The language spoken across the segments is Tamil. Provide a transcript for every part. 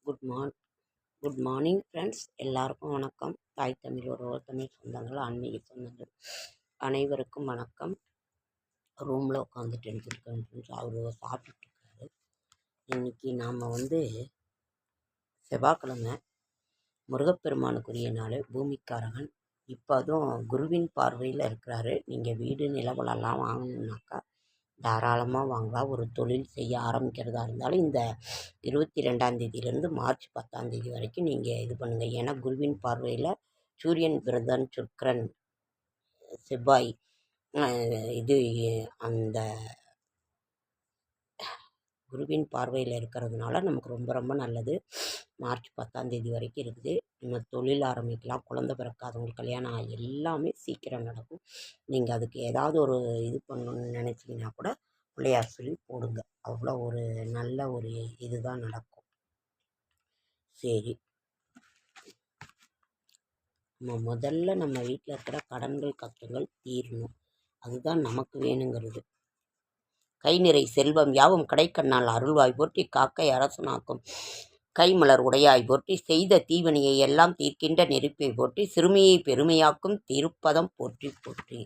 குட் குட் மார்னிங் ஃப்ரெண்ட்ஸ், எல்லாருக்கும் வணக்கம். தாய் தமிழ் ஒரு தமிழ் சொந்தங்கள், ஆன்மீக சொந்தங்கள் அனைவருக்கும் வணக்கம். ரூமில் உட்காந்துட்டு எடுத்துருக்கேன் ஃப்ரெண்ட்ஸ். அவர் சாப்பிட்டுருக்காரு. இன்றைக்கி நாம் செவ்வாய்க்கிழமை, முருகப்பெருமானுக்குரிய நாள், பூமிக்காரகன். இப்போ அதுவும் குருவின் பார்வையில் இருக்கிறாரு. நீங்கள் வீடு நிலவலெல்லாம் வாங்கணுன்னாக்கா தாராளமாக வாங்கலாம். ஒரு தொழில் செய்ய ஆரம்பிக்கிறதா இருந்தாலும் இந்த 22ஆம் மார்ச் 10ஆம் வரைக்கும் நீங்கள் இது பண்ணுங்கள். ஏன்னா குருவின் பார்வையில் சூரியன், புதன், சுக்கிரன், செவ்வாய் இது அந்த குருவின் பார்வையில் இருக்கிறதுனால நமக்கு ரொம்ப ரொம்ப நல்லது. மார்ச் 10ஆம் வரைக்கும் இருக்குது. நம்ம தொழில் ஆரம்பிக்கலாம். குழந்தை பிறக்காதவங்களுக்கு கல்யாணம் எல்லாமே சீக்கிரம் நடக்கும். நீங்கள் அதுக்கு ஏதாவது ஒரு இது பண்ணணுன்னு நினச்சிங்கன்னா கூட பிள்ளையார் சொல்லி போடுங்க. அவ்வளோ ஒரு நல்ல ஒரு இதுதான் நடக்கும். சரி, முதல்ல நம்ம வீட்டில் இருக்கிற கடன்கள் கஷ்டங்கள் தீரணும். அதுதான் நமக்கு வேணுங்கிறது. கை நிறை செல்வம் யாவும் கடைக்கண்ணால் அருள்வாய் போற்றி, காக்கை அரசனாக்கும் கைமலர் உடையாய் போற்றி, செய்த தீவனியை எல்லாம் தீர்க்கின்ற நெருப்பை போற்றி, சிறுமியை பெருமையாக்கும் திருப்பதம் போற்றி போற்றி.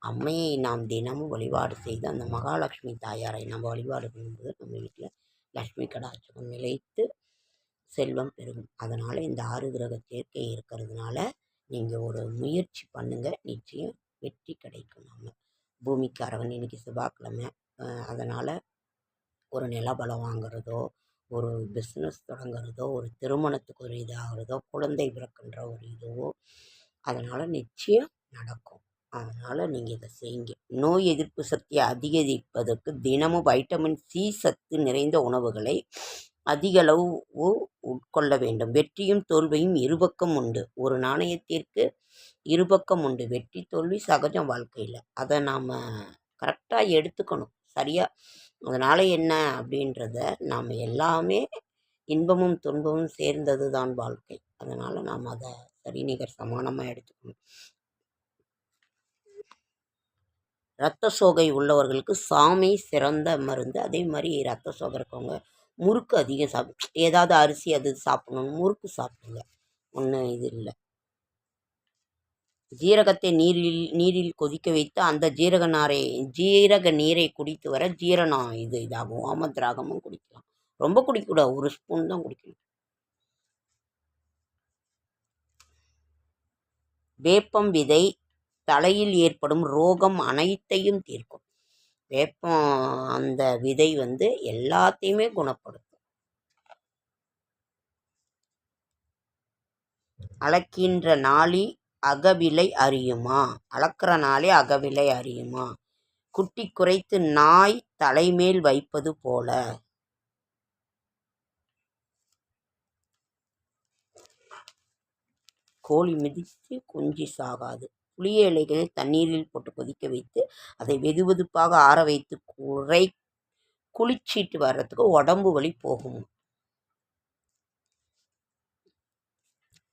அம்மையை நாம் தினமும் வழிபாடு செய்து அந்த மகாலட்சுமி தாயாரை நம்ம வழிபாடு பண்ணும்போது நம்ம வீட்டில் லக்ஷ்மி கடாட்சம் நிலைத்து செல்வம் பெருகும். அதனால் இந்த 6 கிரக சேர்க்கை இருக்கிறதுனால நீங்கள் ஒரு முயற்சி பண்ணுங்கள், நிச்சயம் வெற்றி கிடைக்கும். நம்ம பூமிக்காரகன் இன்னைக்கு செவ்வாய்க்கிழமை, அதனால் ஒரு நிலபலம் வாங்குறதோ, ஒரு பிஸ்னஸ் தொடங்குறதோ, ஒரு திருமணத்துக்கு ஒரு இதாகிறதோ, குழந்தை பிறக்கின்ற ஒரு இதுவோ, அதனால் நிச்சயம் நடக்கும். அதனால் நீங்கள் இதை செய்யுங்க. நோய் எதிர்ப்பு சக்தியை அதிகரிப்பதற்கு தினமும் வைட்டமின் சி சத்து நிறைந்த உணவுகளை அதிகளவு உட்கொள்ள வேண்டும். வெற்றியும் தோல்வியும் இருபக்கம் உண்டு. ஒரு நாணயத்திற்கு இருபக்கம் உண்டு. வெற்றி தோல்வி சகஜம் வாழ்க்கையில். அதை நாம் கரெக்டாக எடுத்துக்கணும், சரியாக. அதனால் என்ன அப்படின்றத நாம் எல்லாமே இன்பமும் துன்பமும் சேர்ந்தது தான் வாழ்க்கை. அதனால் நாம் அதை சரிநிகர் சமானமாக எடுத்துக்கணும். இரத்த சோகை உள்ளவர்களுக்கு சாமை சிறந்த மருந்து. அதே மாதிரி இரத்த சோகை இருக்கவங்க முறுக்கு அதிகம் ஏதாவது அரிசி அது சாப்பிடணும், முறுக்கு சாப்பிடுங்க, ஒன்றும் இது இல்லை. ஜீரகத்தை நீரில் கொதிக்க வைத்து அந்த ஜீரக நீரை குடித்து வர ஜீரணம் இதாகும். ஓமத்ராகமும் குடிக்கலாம். ரொம்ப குடிக்கக்கூடாது, ஒரு ஸ்பூன் தான் குடிக்கணும். வேப்பம் விதை தலையில் ஏற்படும் ரோகம் அனைத்தையும் தீர்க்கும். வேப்பம் அந்த விதை எல்லாத்தையுமே குணப்படுத்தும். அளக்கின்ற நாளி அகவிலை அறியுமா? அளக்கிற நாளே அகவிலை அறியுமா? குட்டி குறைத்து நாய் தலைமேல் வைப்பது போல. கோழி மிதித்து குஞ்சு சாகாது. புளிய இலைகளை தண்ணீரில் போட்டு கொதிக்க வைத்து அதை வெதுவெதுப்பாக ஆற வைத்து குளிச்சிட்டு வர்றதுக்கு உடம்பு வலி போகும்.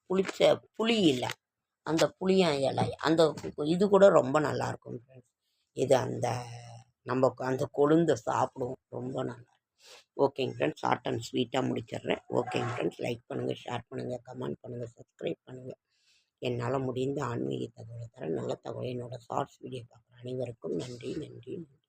புளிச்ச புளி இல்லை, அந்த புளிய இலை, அந்த இது கூட ரொம்ப நல்லாயிருக்கும் ஃப்ரெண்ட்ஸ். இது நம்ம அந்த கொழுந்தை சாப்பிடுவோம், ரொம்ப நல்லா. ஓகேங்க ஃப்ரெண்ட்ஸ், ஷார்ட் அண்ட் ஸ்வீட்டாக முடிச்சிடுறேன். ஓகேங்க ஃப்ரெண்ட்ஸ், லைக் பண்ணுங்கள், ஷேர் பண்ணுங்கள், கமெண்ட் பண்ணுங்கள், சப்ஸ்கிரைப் பண்ணுங்கள். என்னால் முடிந்த ஆன்மீக தகவலை தர நல்ல தகவலை என்னோடய ஷார்ட்ஸ் வீடியோ பார்க்குற அனைவருக்கும் நன்றி நன்றி நன்றி.